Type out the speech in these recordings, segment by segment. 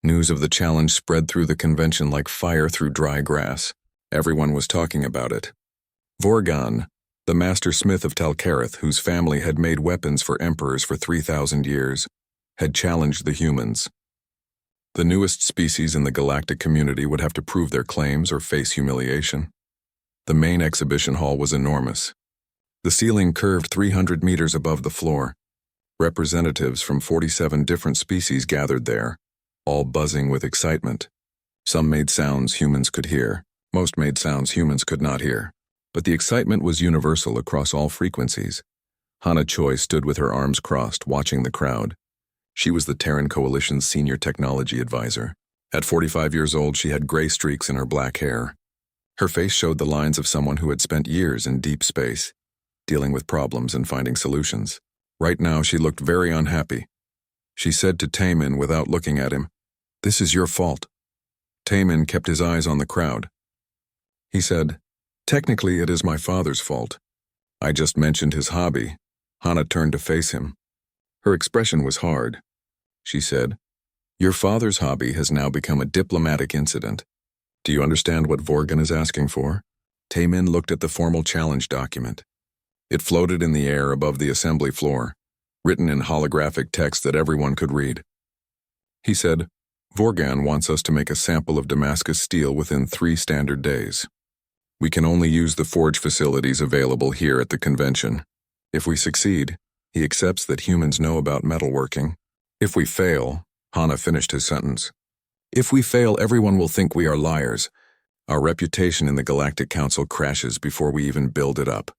News of the challenge spread through the convention like fire through dry grass. Everyone was talking about it. Vorgan, the master smith of Talcareth, whose family had made weapons for emperors for 3,000 years, had challenged the humans. The newest species in the galactic community would have to prove their claims or face humiliation. The main exhibition hall was enormous. The ceiling curved 300 meters above the floor. Representatives from 47 different species gathered there, all buzzing with excitement. Some made sounds humans could hear. Most made sounds humans could not hear. But the excitement was universal across all frequencies. Hana Choi stood with her arms crossed, watching the crowd. She was the Terran Coalition's senior technology advisor. At 45 years old, she had gray streaks in her black hair. Her face showed the lines of someone who had spent years in deep space, dealing with problems and finding solutions. Right now, she looked very unhappy. She said to Taemin without looking at him, "This is your fault." Taemin kept his eyes on the crowd. He said, "Technically, it is my father's fault. I just mentioned his hobby." Hana turned to face him. Her expression was hard. She said, "Your father's hobby has now become a diplomatic incident. Do you understand what Vorgan is asking for?" Taemin looked at the formal challenge document. It floated in the air above the assembly floor, written in holographic text that everyone could read. He said, "Vorgan wants us to make a sample of Damascus steel within 3 standard days. We can only use the forge facilities available here at the convention. If we succeed, he accepts that humans know about metalworking. If we fail," Hana finished his sentence, "if we fail, everyone will think we are liars. Our reputation in the Galactic Council crashes before we even build it up."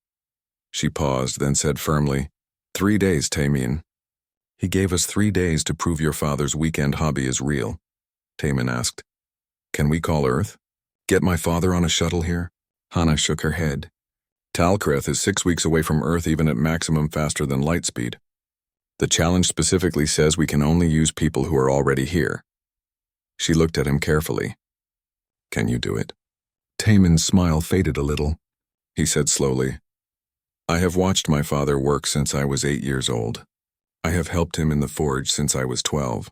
She paused, then said firmly, 3 days, Taemin." "He gave us 3 days to prove your father's weekend hobby is real." Taemin asked, "Can we call Earth? Get my father on a shuttle here?" Hana shook her head. "Talcareth is 6 weeks away from Earth, even at maximum faster than light speed. The challenge specifically says we can only use people who are already here." She looked at him carefully. "Can you do it?" Taemin's smile faded a little. He said slowly, "I have watched my father work since I was 8 years old. I have helped him in the forge since I was 12.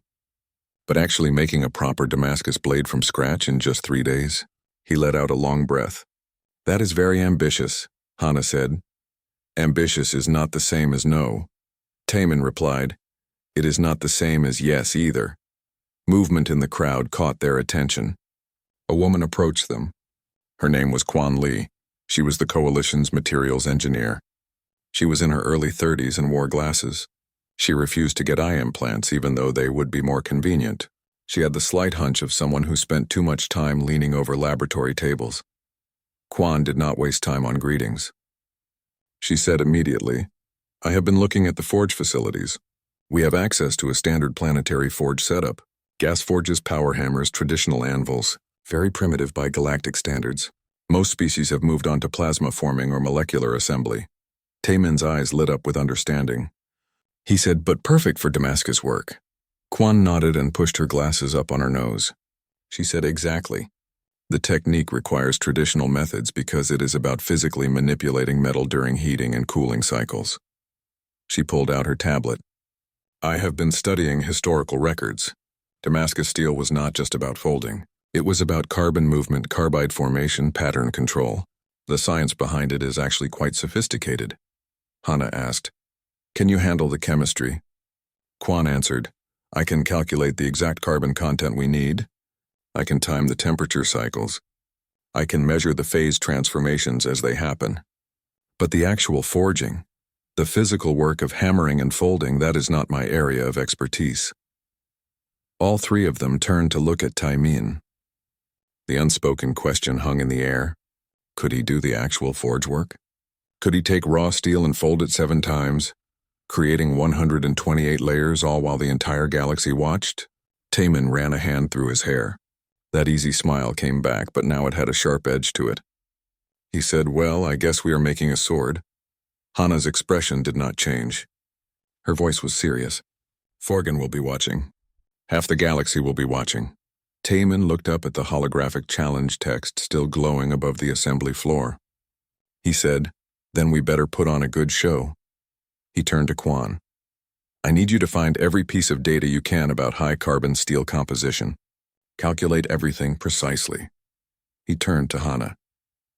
But actually making a proper Damascus blade from scratch in just 3 days?" He let out a long breath. "That is very ambitious," Hana said. "Ambitious is not the same as no." Taemin replied, "It is not the same as yes either." Movement in the crowd caught their attention. A woman approached them. Her name was Quan Li. She was the Coalition's materials engineer. She was in her early 30s and wore glasses. She refused to get eye implants even though they would be more convenient. She had the slight hunch of someone who spent too much time leaning over laboratory tables. Quan did not waste time on greetings. She said immediately, "I have been looking at the forge facilities. We have access to a standard planetary forge setup. Gas forges, power hammers, traditional anvils, very primitive by galactic standards. Most species have moved on to plasma forming or molecular assembly." Taemin's eyes lit up with understanding. He said, "But perfect for Damascus work." Quan nodded and pushed her glasses up on her nose. She said, "Exactly. The technique requires traditional methods because it is about physically manipulating metal during heating and cooling cycles." She pulled out her tablet. "I have been studying historical records. Damascus steel was not just about folding. It was about carbon movement, carbide formation, pattern control. The science behind it is actually quite sophisticated." Hana asked, "Can you handle the chemistry?" Quan answered, "I can calculate the exact carbon content we need. I can time the temperature cycles. I can measure the phase transformations as they happen. But the actual forging, the physical work of hammering and folding, that is not my area of expertise." All 3 of them turned to look at Taemin. The unspoken question hung in the air. Could he do the actual forge work? Could he take raw steel and fold it 7 times, creating 128 layers all while the entire galaxy watched? Taemin ran a hand through his hair. That easy smile came back, but now it had a sharp edge to it. He said, "Well, I guess we are making a sword." Hana's expression did not change. Her voice was serious. "Vorgan will be watching. Half the galaxy will be watching." Taemin looked up at the holographic challenge text still glowing above the assembly floor. He said, "Then we better put on a good show." He turned to Quan. I need you to find every piece of data you can about high-carbon steel composition. Calculate everything precisely. He turned to Hana.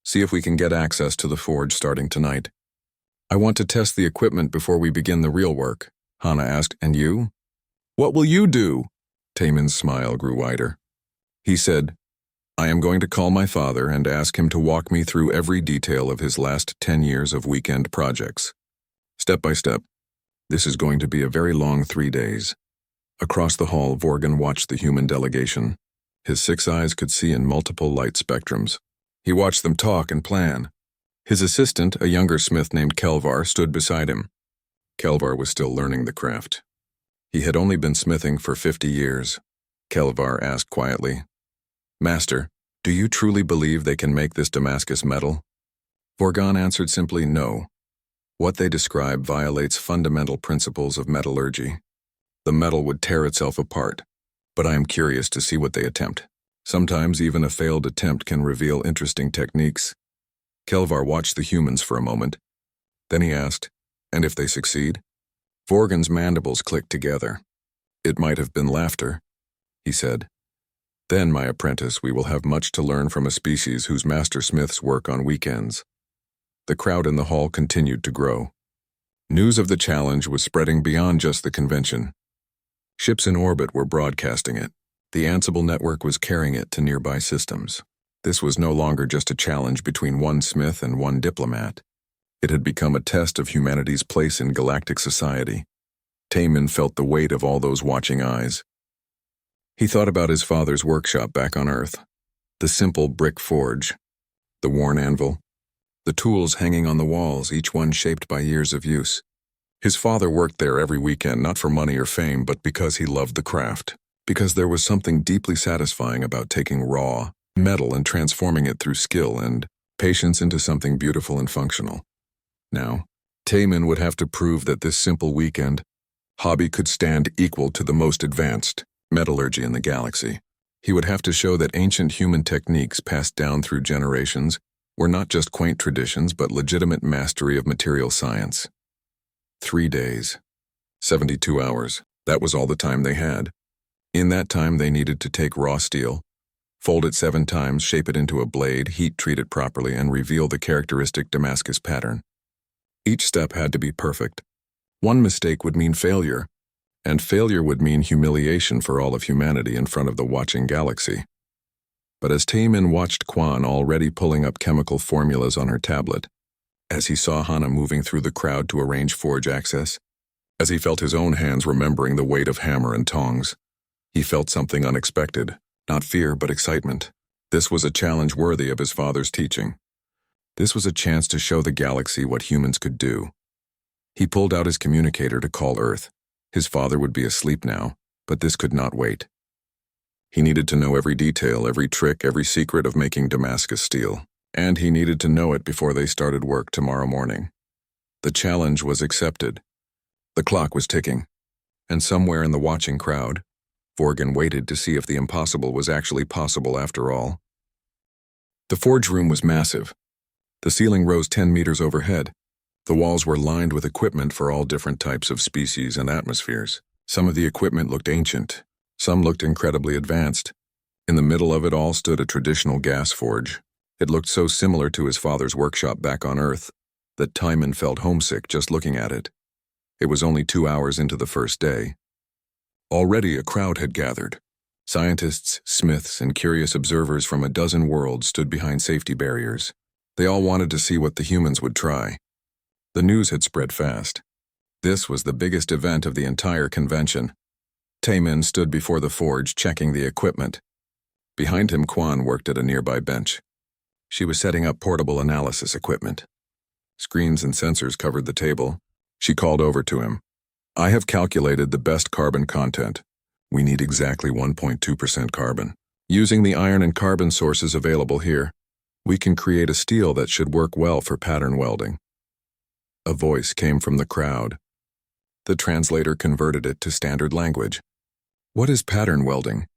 See if we can get access to the forge starting tonight. I want to test the equipment before we begin the real work, Hana asked. And you? What will you do? Taemin's smile grew wider. He said, I am going to call my father and ask him to walk me through every detail of his last 10 years of weekend projects. Step by step. This is going to be a very long 3 days. Across the hall, Vorgan watched the human delegation. His 6 eyes could see in multiple light spectrums. He watched them talk and plan. His assistant, a younger smith named Kelvar, stood beside him. Kelvar was still learning the craft. He had only been smithing for 50 years. Kelvar asked quietly, Master, do you truly believe they can make this Damascus metal? Vorgan answered simply no. What they describe violates fundamental principles of metallurgy. The metal would tear itself apart, but I am curious to see what they attempt. Sometimes even a failed attempt can reveal interesting techniques. Kelvar watched the humans for a moment. Then he asked, and if they succeed? Vorgan's mandibles clicked together. It might have been laughter, he said. Then, my apprentice, we will have much to learn from a species whose master smiths work on weekends. The crowd in the hall continued to grow. News of the challenge was spreading beyond just the convention. Ships in orbit were broadcasting it. The Ansible network was carrying it to nearby systems. This was no longer just a challenge between one smith and one diplomat. It had become a test of humanity's place in galactic society. Taemin felt the weight of all those watching eyes. He thought about his father's workshop back on Earth. The simple brick forge, the worn anvil, the tools hanging on the walls, each one shaped by years of use. His father worked there every weekend, not for money or fame, but because he loved the craft. Because there was something deeply satisfying about taking raw metal and transforming it through skill and patience into something beautiful and functional. Now, Taemin would have to prove that this simple weekend hobby could stand equal to the most advanced metallurgy in the galaxy. He would have to show that ancient human techniques passed down through generations were not just quaint traditions but legitimate mastery of material science. 3 days. 72 hours. That was all the time they had. In that time they needed to take raw steel, fold it 7 times, shape it into a blade, heat-treat it properly, and reveal the characteristic Damascus pattern. Each step had to be perfect. One mistake would mean failure, and failure would mean humiliation for all of humanity in front of the watching galaxy. But as Taemin watched Quan already pulling up chemical formulas on her tablet, as he saw Hana moving through the crowd to arrange forge access, as he felt his own hands remembering the weight of hammer and tongs, he felt something unexpected, not fear but excitement. This was a challenge worthy of his father's teaching. This was a chance to show the galaxy what humans could do. He pulled out his communicator to call Earth. His father would be asleep now, but this could not wait. He needed to know every detail, every trick, every secret of making Damascus steel, and he needed to know it before they started work tomorrow morning. The challenge was accepted. The clock was ticking, and somewhere in the watching crowd, Vorgan waited to see if the impossible was actually possible after all. The forge room was massive. The ceiling rose 10 meters overhead. The walls were lined with equipment for all different types of species and atmospheres. Some of the equipment looked ancient. Some looked incredibly advanced. In the middle of it all stood a traditional gas forge. It looked so similar to his father's workshop back on Earth that Taemin felt homesick just looking at it. It was only 2 hours into the first day. Already a crowd had gathered. Scientists, smiths, and curious observers from a dozen worlds stood behind safety barriers. They all wanted to see what the humans would try. The news had spread fast. This was the biggest event of the entire convention. Taemin stood before the forge checking the equipment. Behind him, Quan worked at a nearby bench. She was setting up portable analysis equipment. Screens and sensors covered the table. She called over to him. I have calculated the best carbon content. We need exactly 1.2% carbon. Using the iron and carbon sources available here, we can create a steel that should work well for pattern welding. A voice came from the crowd. The translator converted it to standard language. What is pattern welding?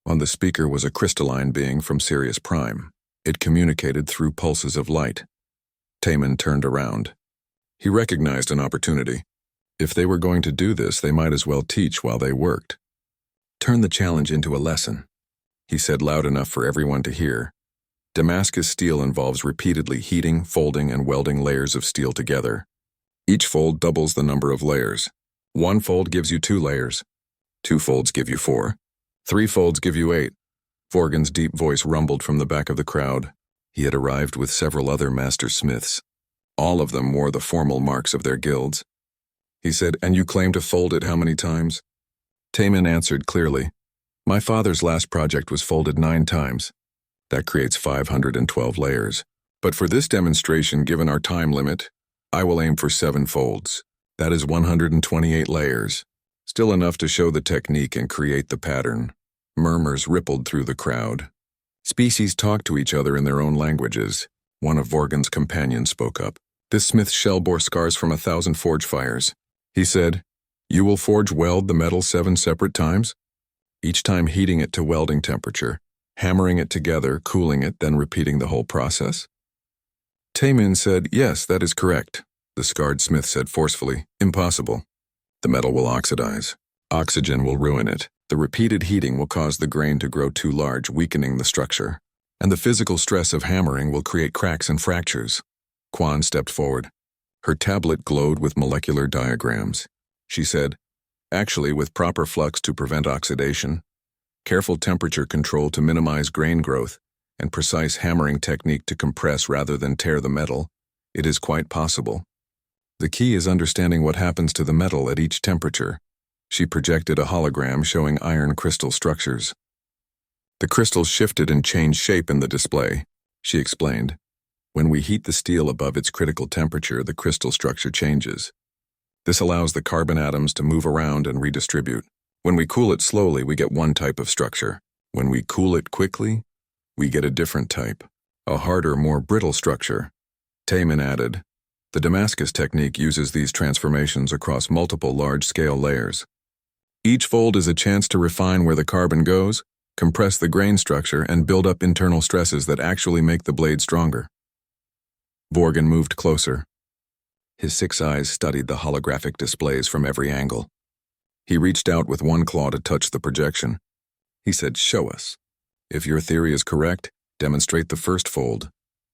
On the speaker was a crystalline being from Sirius Prime. It communicated through pulses of light. Taemin turned around. He recognized an opportunity. If they were going to do this, they might as well teach while they worked. Turn the challenge into a lesson, he said loud enough for everyone to hear. Damascus steel involves repeatedly heating, folding, and welding layers of steel together. Each fold doubles the number of layers. 1 fold gives you 2 layers. 2 folds give you 4. 3 folds give you 8. Vorgan's deep voice rumbled from the back of the crowd. He had arrived with several other master smiths. All of them wore the formal marks of their guilds. He said, "And you claim to fold it how many times?" Taman answered clearly, "My father's last project was folded 9 times. That creates 512 layers. But for this demonstration, given our time limit, I will aim for 7 folds. That is 128 layers. Still enough to show the technique and create the pattern." Murmurs rippled through the crowd. Species talked to each other in their own languages. One of Vorgan's companions spoke up. "This smith's shell bore scars from 1,000 forge fires." He said, "You will weld the metal 7 separate times? Each time heating it to welding temperature, hammering it together, cooling it, then repeating the whole process?" Taman said, "Yes, that is correct." The scarred smith said forcefully, "Impossible. The metal will oxidize. Oxygen will ruin it. The repeated heating will cause the grain to grow too large, weakening the structure. And the physical stress of hammering will create cracks and fractures." Quan stepped forward. Her tablet glowed with molecular diagrams. She said, "Actually, with proper flux to prevent oxidation, careful temperature control to minimize grain growth, and precise hammering technique to compress rather than tear the metal, it is quite possible. The key is understanding what happens to the metal at each temperature." She projected a hologram showing iron crystal structures. "The crystals shifted and changed shape in the display," she explained. "When we heat the steel above its critical temperature, the crystal structure changes. This allows the carbon atoms to move around and redistribute. When we cool it slowly, we get one type of structure. When we cool it quickly, we get a different type, a harder, more brittle structure." Taman added, "The Damascus technique uses these transformations across multiple large-scale layers. Each fold is a chance to refine where the carbon goes, compress the grain structure, and build up internal stresses that actually make the blade stronger." Vorgan moved closer. His 6 eyes studied the holographic displays from every angle. He reached out with one claw to touch the projection. He said, "Show us. If your theory is correct, demonstrate the first fold."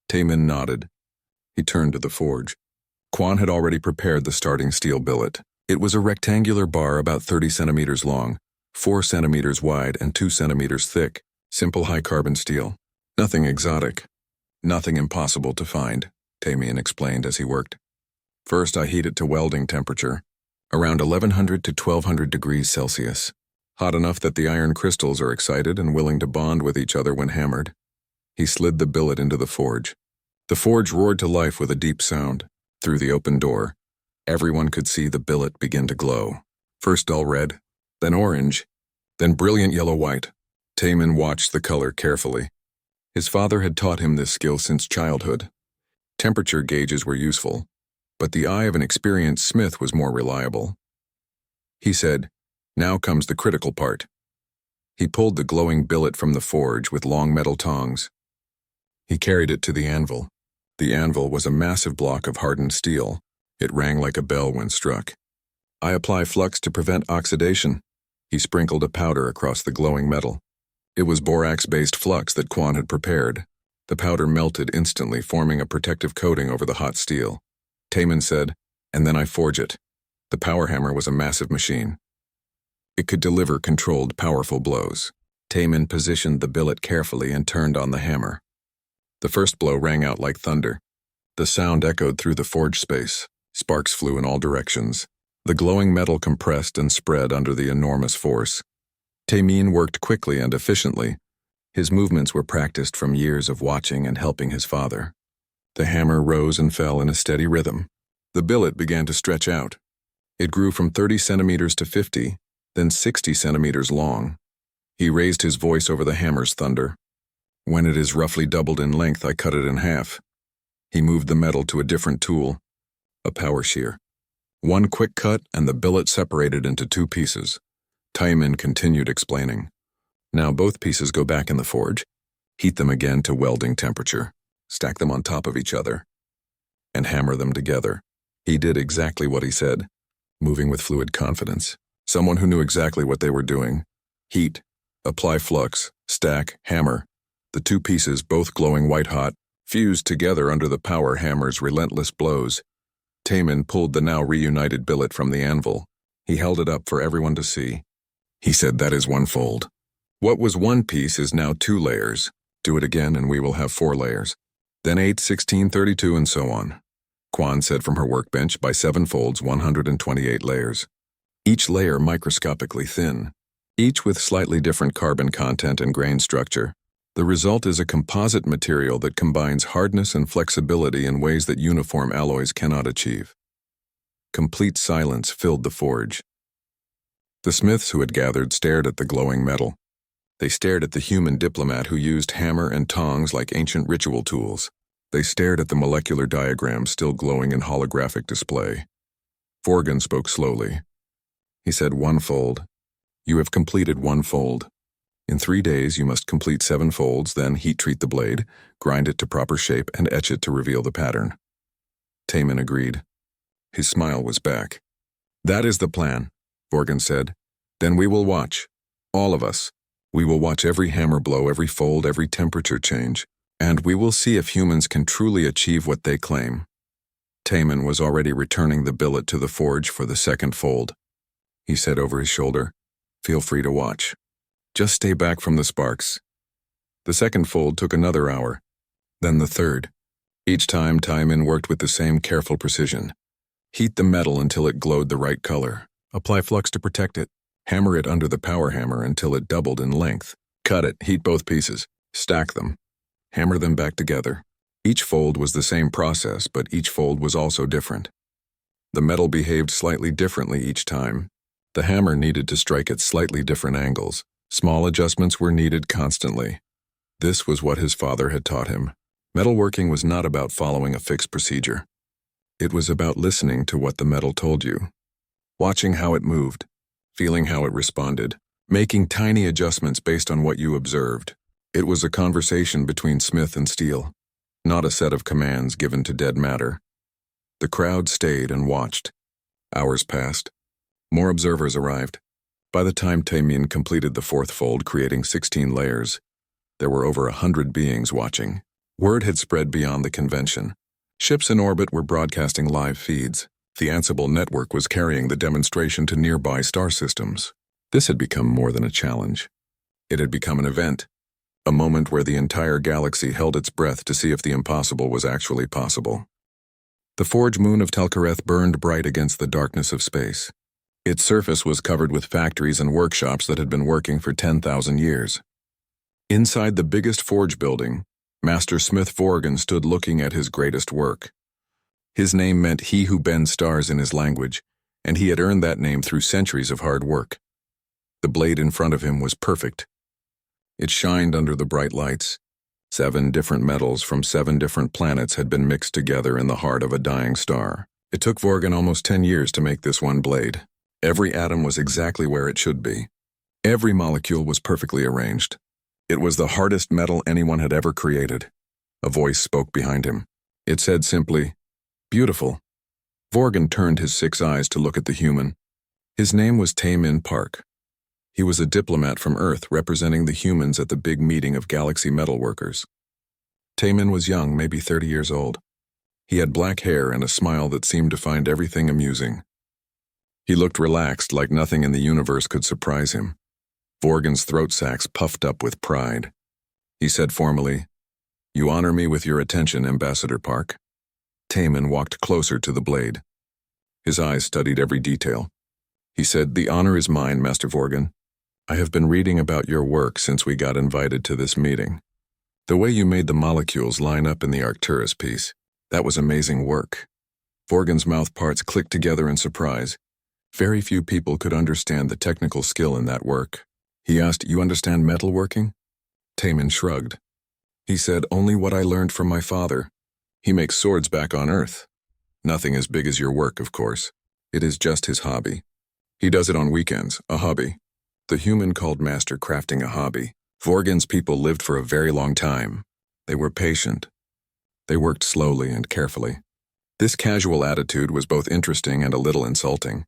Taman nodded. He turned to the forge. Quan had already prepared the starting steel billet. It was a rectangular bar about 30 centimeters long, 4 centimeters wide, and 2 centimeters thick. Simple high-carbon steel. Nothing exotic. Nothing impossible to find, Tamian explained as he worked. "First, I heat it to welding temperature, around 1100 to 1200 degrees Celsius. Hot enough that the iron crystals are excited and willing to bond with each other when hammered." He slid the billet into the forge. The forge roared to life with a deep sound. Through the open door, everyone could see the billet begin to glow. First dull red, then orange, then brilliant yellow-white. Taman watched the color carefully. His father had taught him this skill since childhood. Temperature gauges were useful, but the eye of an experienced smith was more reliable. He said, "Now comes the critical part." He pulled the glowing billet from the forge with long metal tongs. He carried it to the anvil. The anvil was a massive block of hardened steel. It rang like a bell when struck. "I apply flux to prevent oxidation." He sprinkled a powder across the glowing metal. It was borax-based flux that Quan had prepared. The powder melted instantly, forming a protective coating over the hot steel. Taman said, "And then I forge it." The power hammer was a massive machine. It could deliver controlled, powerful blows. Taman positioned the billet carefully and turned on the hammer. The first blow rang out like thunder. The sound echoed through the forge space. Sparks flew in all directions. The glowing metal compressed and spread under the enormous force. Tamin worked quickly and efficiently. His movements were practiced from years of watching and helping his father. The hammer rose and fell in a steady rhythm. The billet began to stretch out. It grew from 30 centimeters to 50, then 60 centimeters long. He raised his voice over the hammer's thunder. "When it is roughly doubled in length, I cut it in half." He moved the metal to a different tool, a power shear. One quick cut and the billet separated into 2 pieces. Taiman continued explaining. "Now both pieces go back in the forge. Heat them again to welding temperature. Stack them on top of each other, and hammer them together." He did exactly what he said. moving with fluid confidence. Someone who knew exactly what they were doing. Heat, apply flux, stack, hammer. The two pieces, both glowing white-hot, fused together under the power hammer's relentless blows. Taman pulled the now reunited billet from the anvil. He held it up for everyone to see. He said, "That is one fold. What was one piece is now 2 layers. Do it again and we will have 4 layers. Then 8, 16, 32, and so on." Quan said from her workbench, "By 7 folds, 128 layers. Each layer microscopically thin, each with slightly different carbon content and grain structure. The result is a composite material that combines hardness and flexibility in ways that uniform alloys cannot achieve." Complete silence filled the forge. The smiths who had gathered stared at the glowing metal. They stared at the human diplomat who used hammer and tongs like ancient ritual tools. They stared at the molecular diagrams still glowing in holographic display. Vorgan spoke slowly. He said, "1 fold. You have completed 1 fold. In 3 days you must complete 7 folds, then heat-treat the blade, grind it to proper shape, and etch it to reveal the pattern." Taman agreed. His smile was back. "That is the plan," Vorgan said. "Then we will watch. All of us. We will watch every hammer blow, every fold, every temperature change, and we will see if humans can truly achieve what they claim." Taman was already returning the billet to the forge for the 2nd fold. He said over his shoulder, "Feel free to watch. Just stay back from the sparks." The 2nd fold took another hour, then the 3rd. Each time Taman worked with the same careful precision. Heat the metal until it glowed the right color. Apply flux to protect it. Hammer it under the power hammer until it doubled in length. Cut it, heat both pieces. Stack them. Hammer them back together. Each fold was the same process, but each fold was also different. The metal behaved slightly differently each time. The hammer needed to strike at slightly different angles. Small adjustments were needed constantly. This was what his father had taught him. Metalworking was not about following a fixed procedure. It was about listening to what the metal told you, watching how it moved, feeling how it responded, making tiny adjustments based on what you observed. It was a conversation between smith and steel, not a set of commands given to dead matter. The crowd stayed and watched. Hours passed. More observers arrived. By the time Taman completed the 4th fold, creating 16 layers, there were over 100 beings watching. Word had spread beyond the convention. Ships in orbit were broadcasting live feeds. The Ansible network was carrying the demonstration to nearby star systems. This had become more than a challenge. It had become an event, a moment where the entire galaxy held its breath to see if the impossible was actually possible. The forge moon of Telkareth burned bright against the darkness of space. Its surface was covered with factories and workshops that had been working for 10,000 years. Inside the biggest forge building, Master Smith Vorgan stood looking at his greatest work. His name meant "he who bends stars" in his language, and he had earned that name through centuries of hard work. The blade in front of him was perfect. It shined under the bright lights. 7 different metals from 7 different planets had been mixed together in the heart of a dying star. It took Vorgan almost 10 years to make this one blade. Every atom was exactly where it should be. Every molecule was perfectly arranged. It was the hardest metal anyone had ever created. A voice spoke behind him. It said simply, "Beautiful." Vorgan turned his 6 eyes to look at the human. His name was Taman Park. He was a diplomat from Earth representing the humans at the big meeting of galaxy metalworkers. Taman was young, maybe 30 years old. He had black hair and a smile that seemed to find everything amusing. He looked relaxed, like nothing in the universe could surprise him. Vorgan's throat sacs puffed up with pride. He said formally, "You honor me with your attention, Ambassador Park." Taman walked closer to the blade. His eyes studied every detail. He said, "The honor is mine, Master Vorgan. I have been reading about your work since we got invited to this meeting. The way you made the molecules line up in the Arcturus piece, that was amazing work." Vorgan's mouth parts clicked together in surprise. Very few people could understand the technical skill in that work. He asked, "You understand metalworking?" Taman shrugged. He said, "Only what I learned from my father. He makes swords back on Earth. Nothing as big as your work, of course. It is just his hobby. He does it on weekends, a hobby." The human called master crafting a hobby. Vorgan's people lived for a very long time. They were patient. They worked slowly and carefully. This casual attitude was both interesting and a little insulting.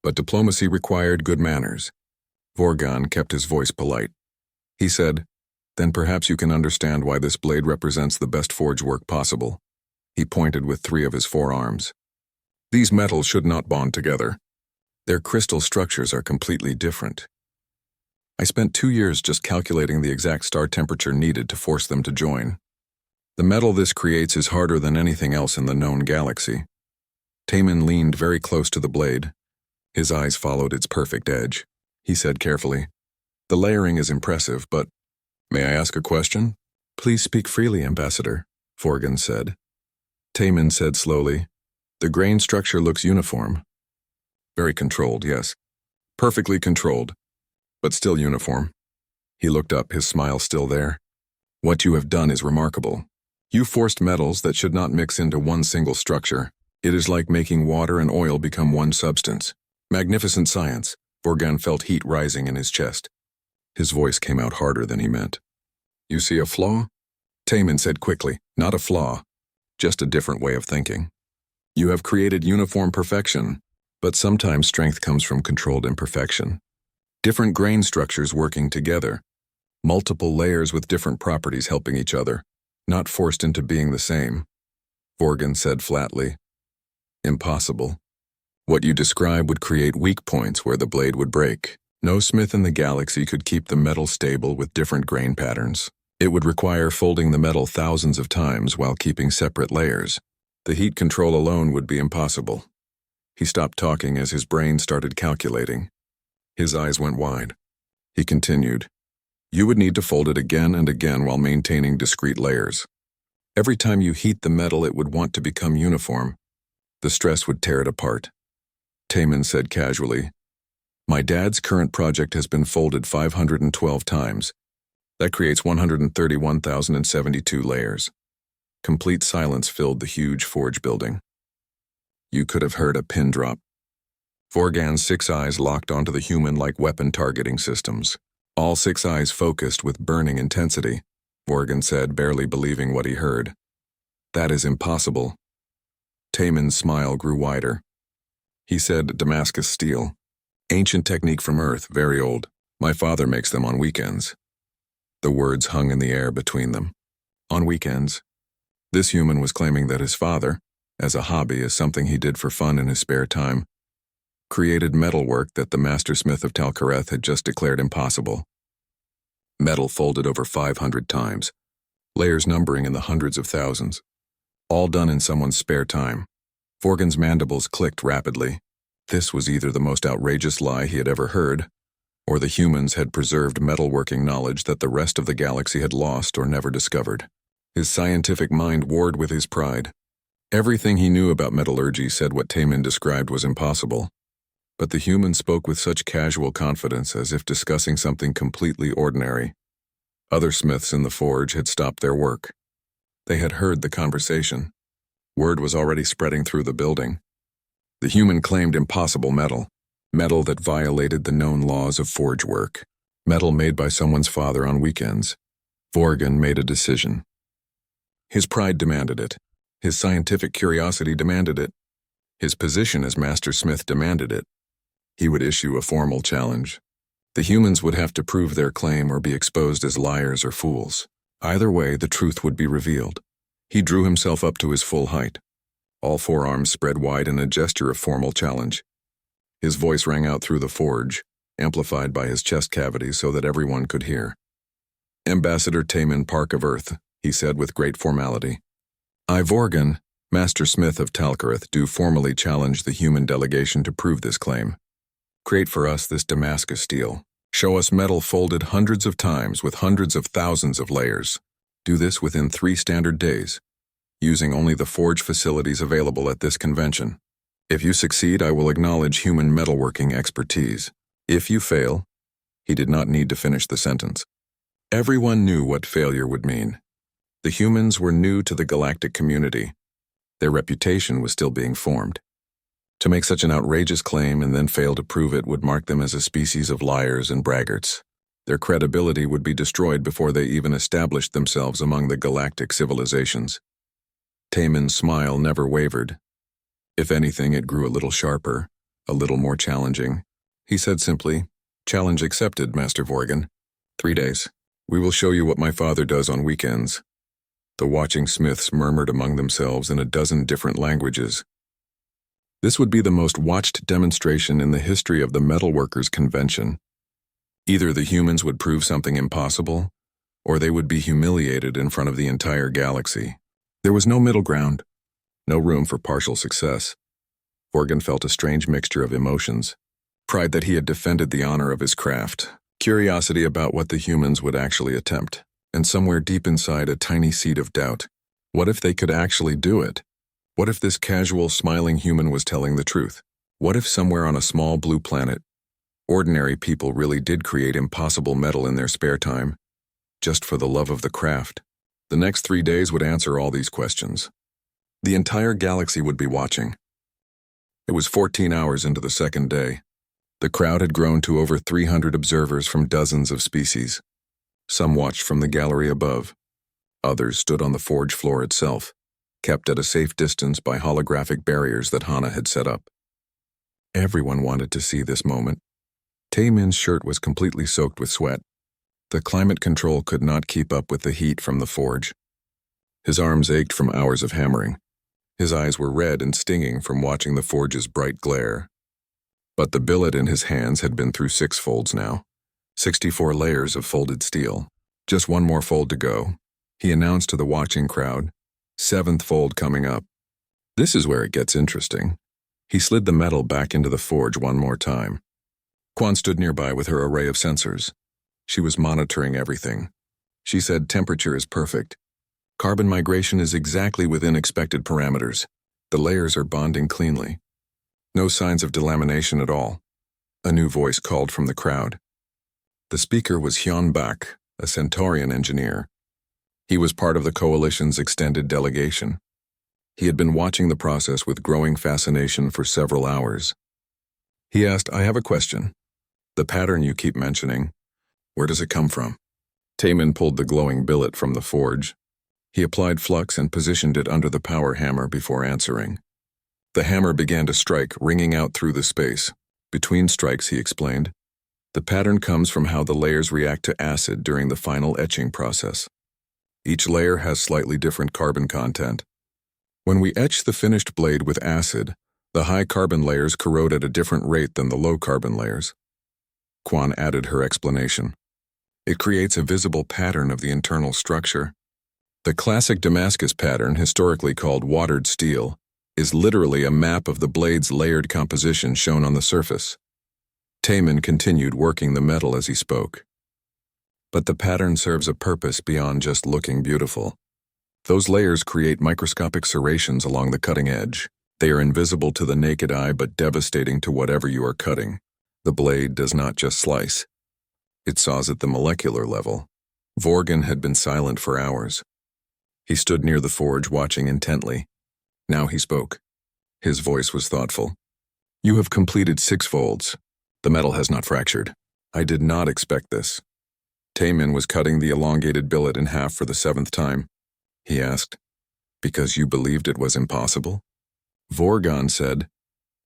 But diplomacy required good manners. Vorgon kept his voice polite. He said, "Then perhaps you can understand why this blade represents the best forge work possible." He pointed with 3 of his forearms. "These metals should not bond together. Their crystal structures are completely different. I spent 2 years just calculating the exact star temperature needed to force them to join. The metal this creates is harder than anything else in the known galaxy." Taman leaned very close to the blade. His eyes followed its perfect edge. He said carefully, "The layering is impressive, but may I ask a question?" "Please speak freely, Ambassador," Vorgon said. Taman said slowly, "The grain structure looks uniform." "Very controlled, yes. Perfectly controlled, but still uniform." He looked up, his smile still there. "What you have done is remarkable. You forced metals that should not mix into one single structure. It is like making water and oil become one substance. Magnificent science." Vorgon felt heat rising in his chest. His voice came out harder than he meant. "You see a flaw?" Taman said quickly, "Not a flaw, just a different way of thinking. You have created uniform perfection, but sometimes strength comes from controlled imperfection. Different grain structures working together, multiple layers with different properties helping each other, not forced into being the same." Vorgon said flatly, "Impossible. What you describe would create weak points where the blade would break. No smith in the galaxy could keep the metal stable with different grain patterns. It would require folding the metal thousands of times while keeping separate layers. The heat control alone would be impossible." He stopped talking as his brain started calculating. His eyes went wide. He continued, "You would need to fold it again and again while maintaining discrete layers. Every time you heat the metal, it would want to become uniform. The stress would tear it apart." Taman said casually, "My dad's current project has been folded 512 times. That creates 131,072 layers." Complete silence filled the huge forge building. You could have heard a pin drop. Vorgon's 6 eyes locked onto the human like weapon targeting systems. All 6 eyes focused with burning intensity. Vorgon said, barely believing what he heard. "That is impossible." Taman's smile grew wider. He said, "Damascus steel. Ancient technique from Earth, very old. My father makes them on weekends." The words hung in the air between them. On weekends. This human was claiming that his father, as a hobby, as something he did for fun in his spare time, created metalwork that the master smith of Talcareth had just declared impossible. Metal folded over 500 times, layers numbering in the hundreds of thousands, all done in someone's spare time. Vorgon's mandibles clicked rapidly. This was either the most outrageous lie he had ever heard, or the humans had preserved metalworking knowledge that the rest of the galaxy had lost or never discovered. His scientific mind warred with his pride. Everything he knew about metallurgy said what Taman described was impossible. But the human spoke with such casual confidence as if discussing something completely ordinary. Other smiths in the forge had stopped their work. They had heard the conversation. Word was already spreading through the building. The human claimed impossible metal that violated the known laws of forge work, metal made by someone's father on weekends. Vorgon made a decision. His pride demanded it. His scientific curiosity demanded it. His position as master smith demanded it. He would issue a formal challenge. The humans would have to prove their claim or be exposed as liars or fools. Either way, the truth would be revealed. He drew himself up to his full height, all 4 arms spread wide in a gesture of formal challenge. His voice rang out through the forge, amplified by his chest cavity so that everyone could hear. "Ambassador Taman Park of Earth," he said with great formality. "I, Vorgon, Master Smith of Talcareth, do formally challenge the human delegation to prove this claim. Create for us this Damascus steel. Show us metal folded hundreds of times with hundreds of thousands of layers. Do this within 3 standard days, using only the forge facilities available at this convention. If you succeed, I will acknowledge human metalworking expertise. If you fail," he did not need to finish the sentence. Everyone knew what failure would mean. The humans were new to the galactic community. Their reputation was still being formed. To make such an outrageous claim and then fail to prove it would mark them as a species of liars and braggarts. Their credibility would be destroyed before they even established themselves among the galactic civilizations. Taman's smile never wavered. If anything, it grew a little sharper, a little more challenging. He said simply, "Challenge accepted, Master Vorgan. 3 days. We will show you what my father does on weekends." The watching smiths murmured among themselves in a dozen different languages. This would be the most watched demonstration in the history of the Metalworkers Convention. Either the humans would prove something impossible, or they would be humiliated in front of the entire galaxy. There was no middle ground, no room for partial success. Vorgan felt a strange mixture of emotions: pride that he had defended the honor of his craft, curiosity about what the humans would actually attempt, and somewhere deep inside a tiny seed of doubt. What if they could actually do it? What if this casual, smiling human was telling the truth? What if somewhere on a small blue planet, ordinary people really did create impossible metal in their spare time, just for the love of the craft? The next 3 days would answer all these questions. The entire galaxy would be watching. It was 14 hours into the second day. The crowd had grown to over 300 observers from dozens of species. Some watched from the gallery above. Others stood on the forge floor itself, kept at a safe distance by holographic barriers that Hana had set up. Everyone wanted to see this moment. Taemin's shirt was completely soaked with sweat. The climate control could not keep up with the heat from the forge. His arms ached from hours of hammering. His eyes were red and stinging from watching the forge's bright glare. But the billet in his hands had been through 6 folds now. 64 layers of folded steel. Just one more fold to go. He announced to the watching crowd, 7th fold coming up. This is where it gets interesting. He slid the metal back into the forge one more time. Quan stood nearby with her array of sensors. She was monitoring everything. She said temperature is perfect. Carbon migration is exactly within expected parameters. The layers are bonding cleanly. No signs of delamination at all. A new voice called from the crowd. The speaker was Hyun Bak, a Centaurian engineer. He was part of the Coalition's extended delegation. He had been watching the process with growing fascination for several hours. He asked, "I have a question. The pattern you keep mentioning, where does it come from?" Taemin pulled the glowing billet from the forge. He applied flux and positioned it under the power hammer before answering. The hammer began to strike, ringing out through the space. Between strikes, he explained, the pattern comes from how the layers react to acid during the final etching process. Each layer has slightly different carbon content. When we etch the finished blade with acid, the high carbon layers corrode at a different rate than the low carbon layers. Quan added her explanation. It creates a visible pattern of the internal structure. The classic Damascus pattern, historically called watered steel, is literally a map of the blade's layered composition shown on the surface. Taemin continued working the metal as he spoke. But the pattern serves a purpose beyond just looking beautiful. Those layers create microscopic serrations along the cutting edge. They are invisible to the naked eye but devastating to whatever you are cutting. The blade does not just slice. It saws at the molecular level. Vorgan had been silent for hours. He stood near the forge watching intently. Now he spoke. His voice was thoughtful. "You have completed 6 folds. The metal has not fractured. I did not expect this." Taemin was cutting the elongated billet in half for the 7th time. He asked, "Because you believed it was impossible?" Vorgan said,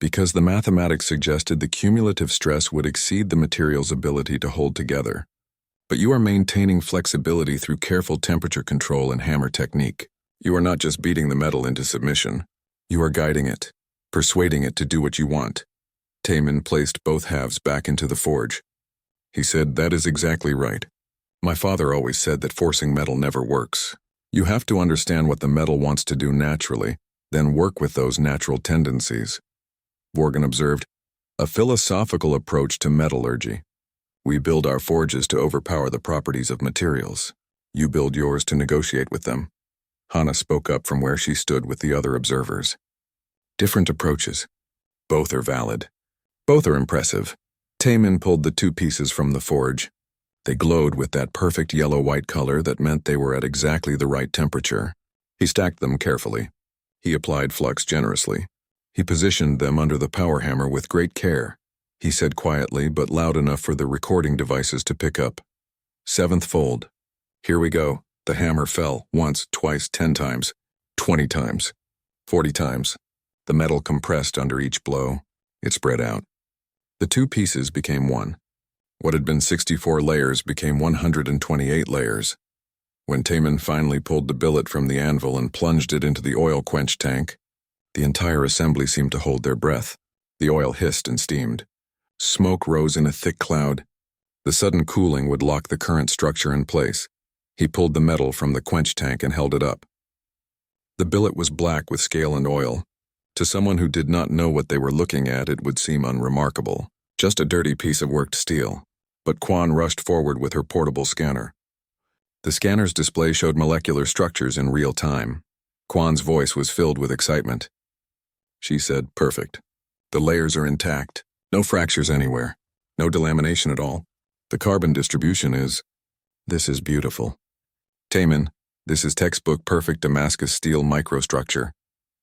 "Because the mathematics suggested the cumulative stress would exceed the material's ability to hold together. But you are maintaining flexibility through careful temperature control and hammer technique. You are not just beating the metal into submission. You are guiding it, persuading it to do what you want." Taemin placed both halves back into the forge. He said, "That is exactly right. My father always said that forcing metal never works. You have to understand what the metal wants to do naturally, then work with those natural tendencies." Vorgan observed, "A philosophical approach to metallurgy. We build our forges to overpower the properties of materials. You build yours to negotiate with them." Hana spoke up from where she stood with the other observers. "Different approaches. Both are valid. Both are impressive." Taemin pulled the 2 pieces from the forge. They glowed with that perfect yellow-white color that meant they were at exactly the right temperature. He stacked them carefully. He applied flux generously. He positioned them under the power hammer with great care. He said quietly but loud enough for the recording devices to pick up, "7th fold. Here we go." The hammer fell, once, twice, 10 times, 20 times, 40 times. The metal compressed under each blow. It spread out. The two pieces became one. What had been 64 layers became 128 layers. When Taman finally pulled the billet from the anvil and plunged it into the oil quench tank, the entire assembly seemed to hold their breath. The oil hissed and steamed. Smoke rose in a thick cloud. The sudden cooling would lock the current structure in place. He pulled the metal from the quench tank and held it up. The billet was black with scale and oil. To someone who did not know what they were looking at, it would seem unremarkable. Just a dirty piece of worked steel. But Quan rushed forward with her portable scanner. The scanner's display showed molecular structures in real time. Quan's voice was filled with excitement. She said, "Perfect. The layers are intact. No fractures anywhere. No delamination at all. The carbon distribution is... This is beautiful. Taman, this is textbook perfect Damascus steel microstructure."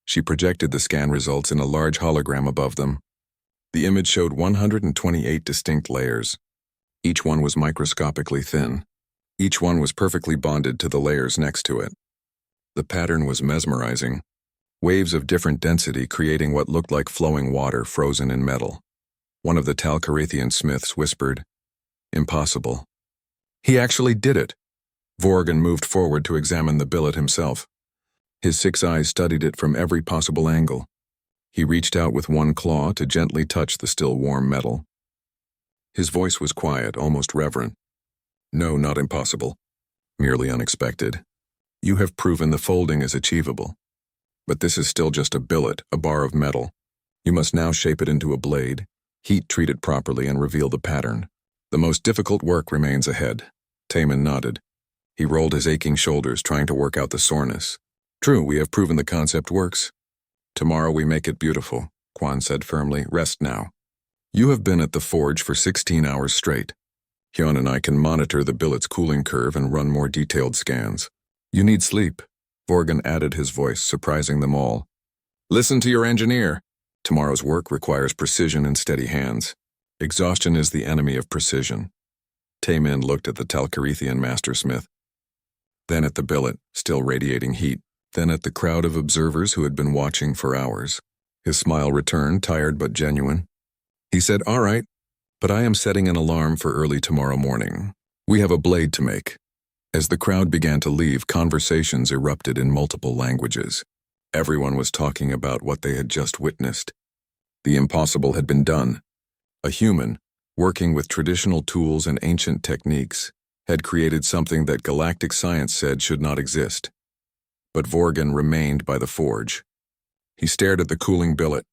She projected the scan results in a large hologram above them. The image showed 128 distinct layers. Each one was microscopically thin. Each one was perfectly bonded to the layers next to it. The pattern was mesmerizing. Waves of different density creating what looked like flowing water frozen in metal. One of the Talcarathian smiths whispered, "Impossible." "He actually did it." Vorgan moved forward to examine the billet himself. His 6 eyes studied it from every possible angle. He reached out with one claw to gently touch the still warm metal. His voice was quiet, almost reverent. "No, not impossible. Merely unexpected. You have proven the folding is achievable. But this is still just a billet, a bar of metal. You must now shape it into a blade, heat-treat it properly, and reveal the pattern. The most difficult work remains ahead." Taman nodded. He rolled his aching shoulders, trying to work out the soreness. "True, we have proven the concept works. Tomorrow we make it beautiful," Quan said firmly. "Rest now. You have been at the forge for 16 hours straight. Hyun and I can monitor the billet's cooling curve and run more detailed scans. You need sleep." Vorgan added his voice, surprising them all. "Listen to your engineer. Tomorrow's work requires precision and steady hands. Exhaustion is the enemy of precision." Taman looked at the Talcarathian mastersmith, then at the billet, still radiating heat, then at the crowd of observers who had been watching for hours. His smile returned, tired but genuine. He said, "All right, but I am setting an alarm for early tomorrow morning. We have a blade to make." As the crowd began to leave, conversations erupted in multiple languages. Everyone was talking about what they had just witnessed. The impossible had been done. A human, working with traditional tools and ancient techniques, had created something that galactic science said should not exist. But Vorgan remained by the forge. He stared at the cooling billet.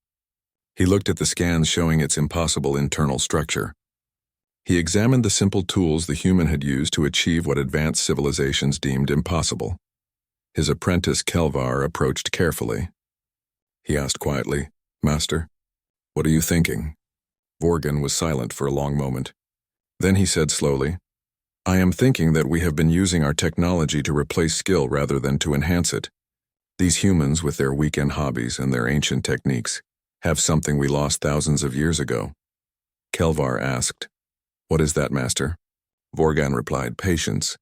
He looked at the scans showing its impossible internal structure. He examined the simple tools the human had used to achieve what advanced civilizations deemed impossible. His apprentice Kelvar approached carefully. He asked quietly, "Master, what are you thinking?" Vorgan was silent for a long moment. Then he said slowly, "I am thinking that we have been using our technology to replace skill rather than to enhance it. These humans, with their weekend hobbies and their ancient techniques, have something we lost thousands of years ago." Kelvar asked, "What is that, Master?" Vorgan replied, "Patience,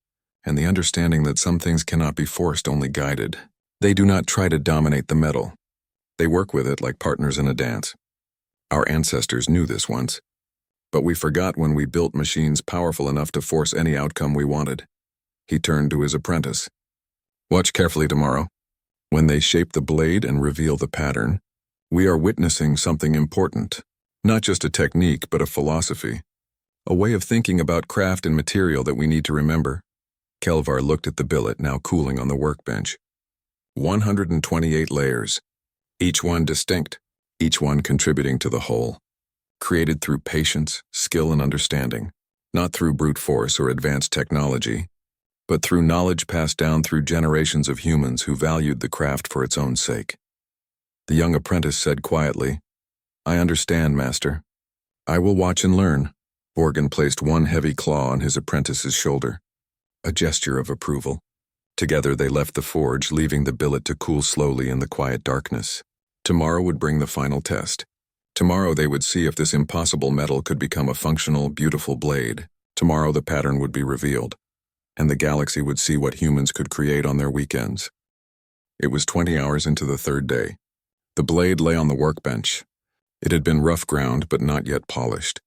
and the understanding that some things cannot be forced, only guided. They do not try to dominate the metal. They work with it like partners in a dance. Our ancestors knew this once, but we forgot when we built machines powerful enough to force any outcome we wanted." He turned to his apprentice. "Watch carefully tomorrow. When they shape the blade and reveal the pattern, we are witnessing something important. Not just a technique, but a philosophy. A way of thinking about craft and material that we need to remember." Kelvar looked at the billet, now cooling on the workbench. 128 layers, each one distinct, each one contributing to the whole. Created through patience, skill, and understanding, not through brute force or advanced technology, but through knowledge passed down through generations of humans who valued the craft for its own sake. The young apprentice said quietly, "I understand, Master. I will watch and learn." Vorgan placed one heavy claw on his apprentice's shoulder, a gesture of approval. Together they left the forge, leaving the billet to cool slowly in the quiet darkness. Tomorrow would bring the final test. Tomorrow they would see if this impossible metal could become a functional, beautiful blade. Tomorrow the pattern would be revealed, and the galaxy would see what humans could create on their weekends. It was 20 hours into the third day. The blade lay on the workbench. It had been rough ground, but not yet polished,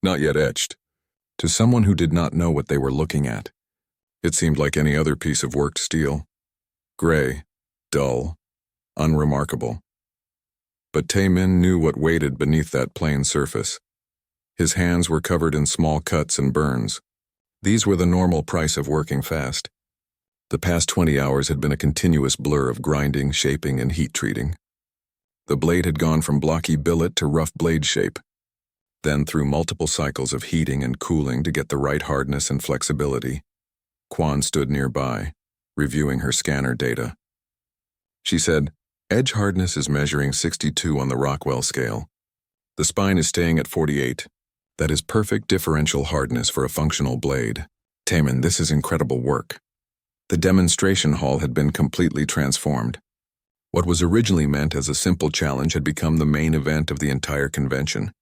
not yet etched. To someone who did not know what they were looking at, it seemed like any other piece of worked steel. Gray, dull, unremarkable. But Taemin knew what waited beneath that plain surface. His hands were covered in small cuts and burns. These were the normal price of working fast. The past 20 hours had been a continuous blur of grinding, shaping, and heat treating. The blade had gone from blocky billet to rough blade shape, then through multiple cycles of heating and cooling to get the right hardness and flexibility. Quan stood nearby, reviewing her scanner data. She said, "Edge hardness is measuring 62 on the Rockwell scale. The spine is staying at 48. That is perfect differential hardness for a functional blade. Taemin, this is incredible work." The demonstration hall had been completely transformed. What was originally meant as a simple challenge had become the main event of the entire convention.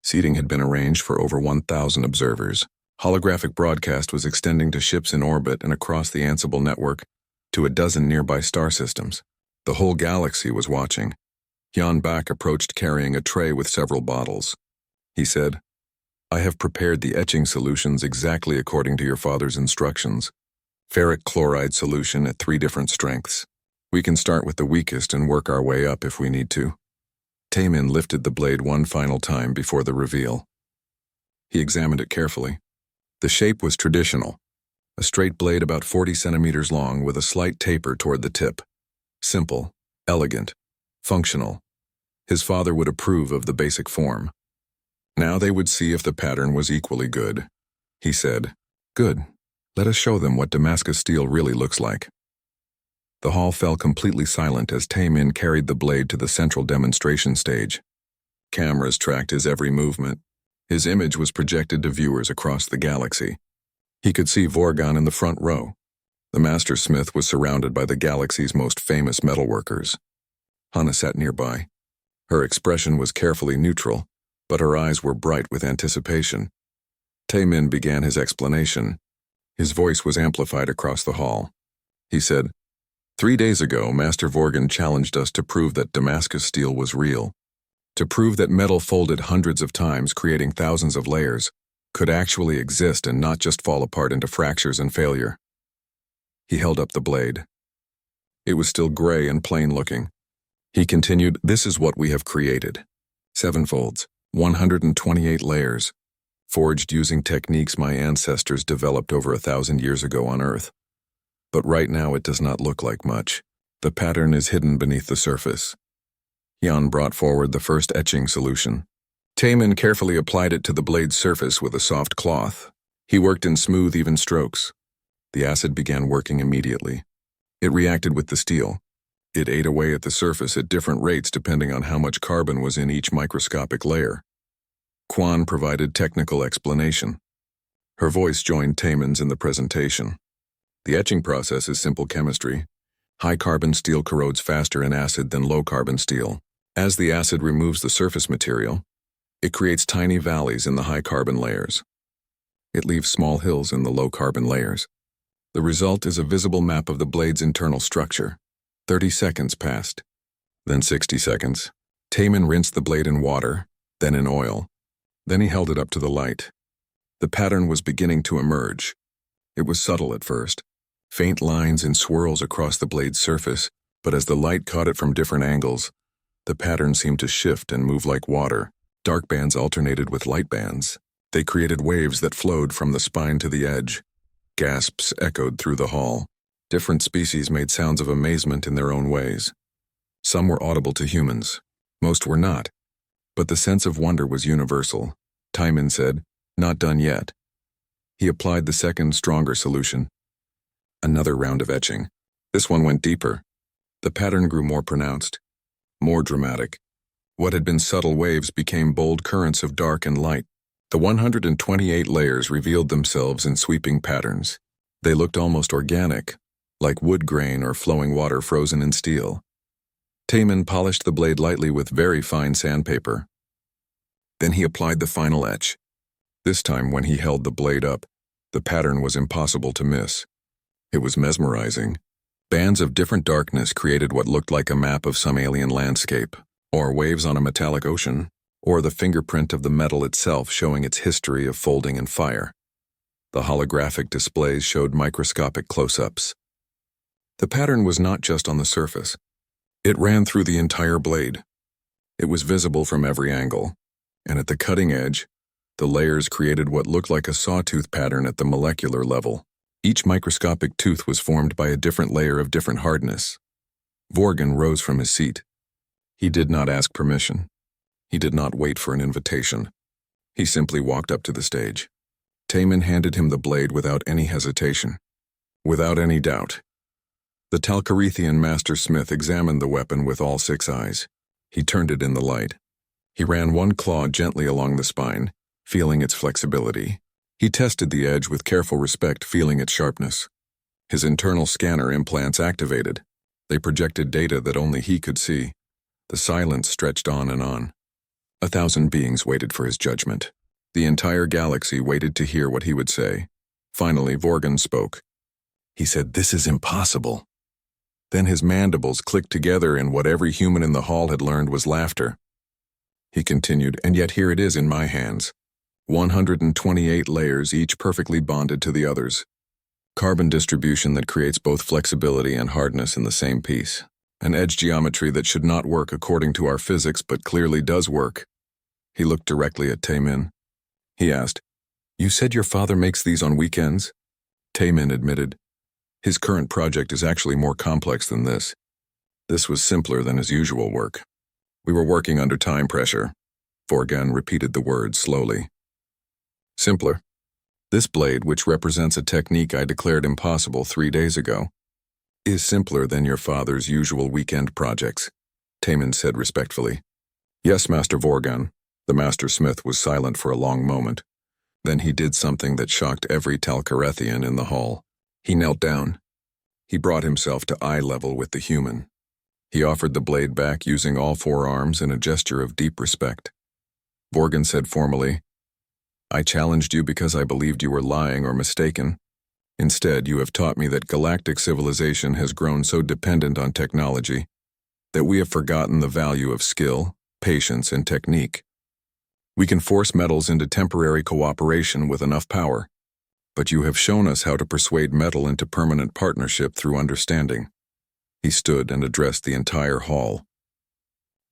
Seating had been arranged for over 1,000 observers. Holographic broadcast was extending to ships in orbit and across the Ansible network to a dozen nearby star systems. The whole galaxy was watching. Hyun Bak approached carrying a tray with several bottles. He said, "I have prepared the etching solutions exactly according to your father's instructions. Ferric chloride solution at 3 different strengths. We can start with the weakest and work our way up if we need to." Taemin lifted the blade one final time before the reveal. He examined it carefully. The shape was traditional, a straight blade about 40 centimeters long with a slight taper toward the tip. Simple, elegant, functional. His father would approve of the basic form. Now they would see if the pattern was equally good. He said, "Good. Let us show them what Damascus steel really looks like." The hall fell completely silent as Taemin carried the blade to the central demonstration stage. Cameras tracked his every movement. His image was projected to viewers across the galaxy. He could see Vorgon in the front row. The master smith was surrounded by the galaxy's most famous metalworkers. Hanna sat nearby. Her expression was carefully neutral, but her eyes were bright with anticipation. Taemin began his explanation. His voice was amplified across the hall. He said, 3 days ago, Master Vorgon challenged us to prove that Damascus steel was real. To prove that metal folded hundreds of times, creating thousands of layers, could actually exist and not just fall apart into fractures and failure. He held up the blade. It was still gray and plain-looking. He continued, "This is what we have created. 7 folds, 128 layers, forged using techniques my ancestors developed over 1,000 years ago on Earth. But right now it does not look like much. The pattern is hidden beneath the surface." Hyun brought forward the first etching solution. Taemin carefully applied it to the blade's surface with a soft cloth. He worked in smooth, even strokes. The acid began working immediately. It reacted with the steel. It ate away at the surface at different rates depending on how much carbon was in each microscopic layer. Quan provided technical explanation. Her voice joined Taemin's in the presentation. The etching process is simple chemistry. High-carbon steel corrodes faster in acid than low-carbon steel. As the acid removes the surface material, it creates tiny valleys in the high-carbon layers. It leaves small hills in the low-carbon layers. The result is a visible map of the blade's internal structure. 30 seconds passed, then 60 seconds. Taemin rinsed the blade in water, then in oil. Then he held it up to the light. The pattern was beginning to emerge. It was subtle at first, faint lines and swirls across the blade's surface, but as the light caught it from different angles, the pattern seemed to shift and move like water. Dark bands alternated with light bands. They created waves that flowed from the spine to the edge. Gasps echoed through the hall. Different species made sounds of amazement in their own ways. Some were audible to humans. Most were not. But the sense of wonder was universal. Taemin said, "Not done yet." He applied the second, stronger solution. Another round of etching. This one went deeper. The pattern grew more pronounced, more dramatic. What had been subtle waves became bold currents of dark and light. The 128 layers revealed themselves in sweeping patterns. They looked almost organic, like wood grain or flowing water frozen in steel. Taemin polished the blade lightly with very fine sandpaper. Then he applied the final etch. This time, when he held the blade up, the pattern was impossible to miss. It was mesmerizing. Bands of different darkness created what looked like a map of some alien landscape. or waves on a metallic ocean, or the fingerprint of the metal itself showing its history of folding and fire. The holographic displays showed microscopic close-ups. The pattern was not just on the surface. It ran through the entire blade. It was visible from every angle, and at the cutting edge, the layers created what looked like a sawtooth pattern at the molecular level. Each microscopic tooth was formed by a different layer of different hardness. Vorgan rose from his seat. He did not ask permission. He did not wait for an invitation. He simply walked up to the stage. Taman handed him the blade without any hesitation. Without any doubt. The Talcarethian master smith examined the weapon with all 6 eyes. He turned it in the light. He ran one claw gently along the spine, feeling its flexibility. He tested the edge with careful respect, feeling its sharpness. His internal scanner implants activated. They projected data that only he could see. The silence stretched on and on. 1,000 beings waited for his judgment. The entire galaxy waited to hear what he would say. Finally, Vorgan spoke. He said, "This is impossible." Then his mandibles clicked together, and what every human in the hall had learned was laughter. He continued, "And yet here it is in my hands. 128 layers, each perfectly bonded to the others. Carbon distribution that creates both flexibility and hardness in the same piece. An edge geometry that should not work according to our physics, but clearly does work." He looked directly at Taman. He asked, "You said your father makes these on weekends?" Taman admitted, "His current project is actually more complex than this. This was simpler than his usual work. We were working under time pressure." Vorgan repeated the words slowly. "Simpler. This blade, which represents a technique I declared impossible 3 days ago, is simpler than your father's usual weekend projects," Taman said respectfully. "Yes, Master Vorgan." The master smith was silent for a long moment. Then he did something that shocked every Talcarethian in the hall. He knelt down. He brought himself to eye level with the human. He offered the blade back using all 4 arms in a gesture of deep respect. Vorgan said formally, "I challenged you because I believed you were lying or mistaken. Instead, you have taught me that galactic civilization has grown so dependent on technology that we have forgotten the value of skill, patience, and technique. We can force metals into temporary cooperation with enough power, but you have shown us how to persuade metal into permanent partnership through understanding." He stood and addressed the entire hall.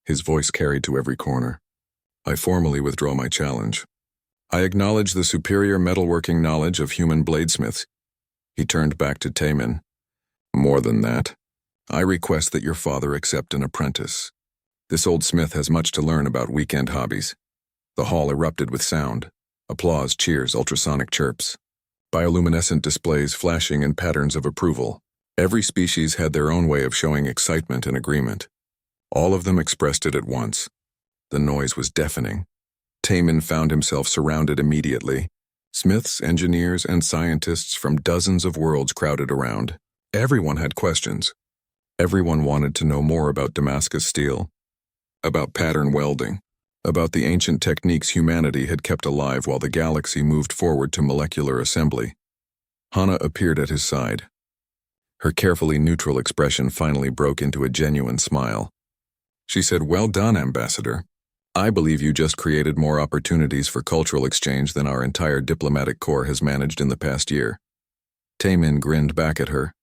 His voice carried to every corner. "I formally withdraw my challenge. I acknowledge the superior metalworking knowledge of human bladesmiths." He turned back to Taman. "More than that, I request that your father accept an apprentice. This old smith has much to learn about weekend hobbies." The hall erupted with sound. Applause, cheers, ultrasonic chirps. Bioluminescent displays flashing in patterns of approval. Every species had their own way of showing excitement and agreement. All of them expressed it at once. The noise was deafening. Taman found himself surrounded immediately. Smiths, engineers, and scientists from dozens of worlds crowded around. Everyone had questions. Everyone wanted to know more about Damascus steel, about pattern welding, about the ancient techniques humanity had kept alive while the galaxy moved forward to molecular assembly. Hana appeared at his side. Her carefully neutral expression finally broke into a genuine smile. She said, "Well done, Ambassador. I believe you just created more opportunities for cultural exchange than our entire diplomatic corps has managed in the past year." Taman grinned back at her.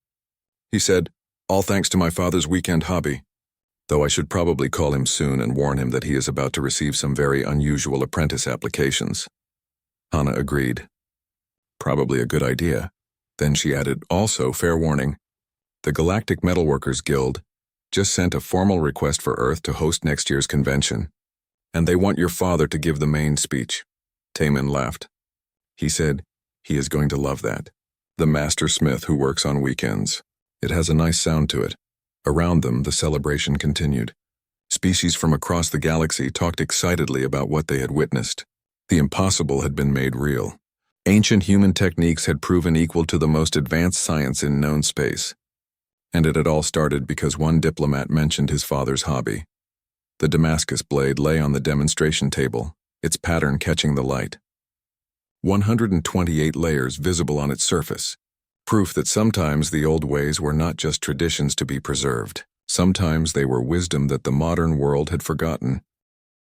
He said, "All thanks to my father's weekend hobby. Though I should probably call him soon and warn him that he is about to receive some very unusual apprentice applications." Hana agreed. "Probably a good idea." Then she added, "Also, fair warning, the Galactic Metalworkers Guild just sent a formal request for Earth to host next year's convention, and they want your father to give the main speech." Taman laughed. He said, "He is going to love that. The master smith who works on weekends. It has a nice sound to it." Around them, the celebration continued. Species from across the galaxy talked excitedly about what they had witnessed. The impossible had been made real. Ancient human techniques had proven equal to the most advanced science in known space. And it had all started because one diplomat mentioned his father's hobby. The Damascus blade lay on the demonstration table, its pattern catching the light. 128 layers visible on its surface. Proof that sometimes the old ways were not just traditions to be preserved. Sometimes they were wisdom that the modern world had forgotten.